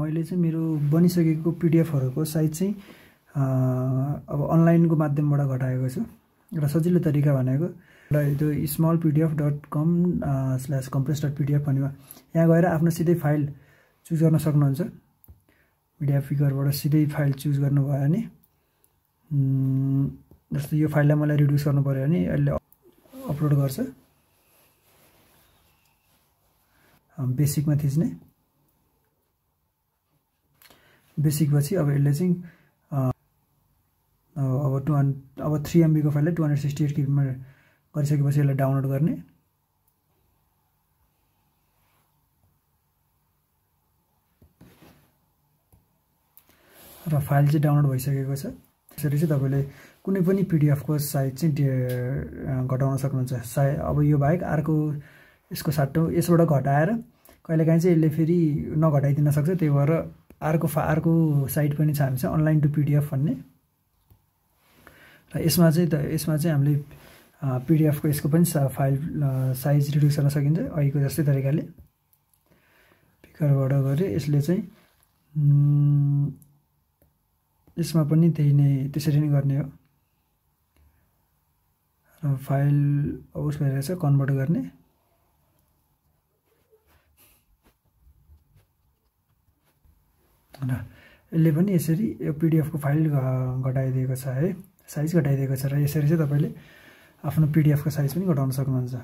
मैले चाहिँ मेरो बनिसकेको पीडीएफहरुको साइज चाहिँ अब अनलाइनको माध्यमबाट घटाएको छु। एउटा सजिलो तरिका भनेको त्यो smallpdf.com/compress.pdf भन्ने यहाँ गएर आफ्नो सिधै फाइल चुज गर्न सक्नुहुन्छ। मिडिया फिगरबाट सिधै फाइल चुज गर्नुभयो भने जस्तो यो फाइललाई मलाई रिड्युस गर्नु पर्यो भने यसले अपलोड गर्छ। बेसिकमा थिच्ने, बेसिक पछि अब यसले चाहिँ अब 3 MB को फाइललाई 268 KB मा गरिसकेपछि यसलाई डाउनलोड गर्ने। र फाइल चाहिँ डाउनलोड भइसकेको छ। यसरी चाहिँ तपाईले कुनै पनि पीडीएफ को साइज चाहिँ घटाउन सक्नुहुन्छ। अब यो बाहेक अर्को यसको साटो यसबाट घटाएर कहिलेकाहीँ चाहिँ यसले फेरि नघटाइदिन सक्छ। त्यही भएर अर्को साइट पनि छ हामीसँग अनलाइन टु पीडीएफ भन्ने। र यसमा चाहिँ हामीले पीडीएफ को यसको पनि फाइल साइज रिड्युस गर्न सकिन्छ अहिलेको जस्तै तरिकाले। पिकरबाट गरे यसले चाहिँ यसमा पनि त्यसरी नै गर्ने हो। र फाइल उस भएर चाहिँ कन्भर्ट गर्ने। र यसले पनि यसरी यो पीडीएफ को फाइल घटाइदिएको छ है, साइज घटाइदिएको छ। र यसरी चाहिँ तपाईले आफ्नो पीडीएफ को साइज पनि घटाउन सक्नुहुन्छ।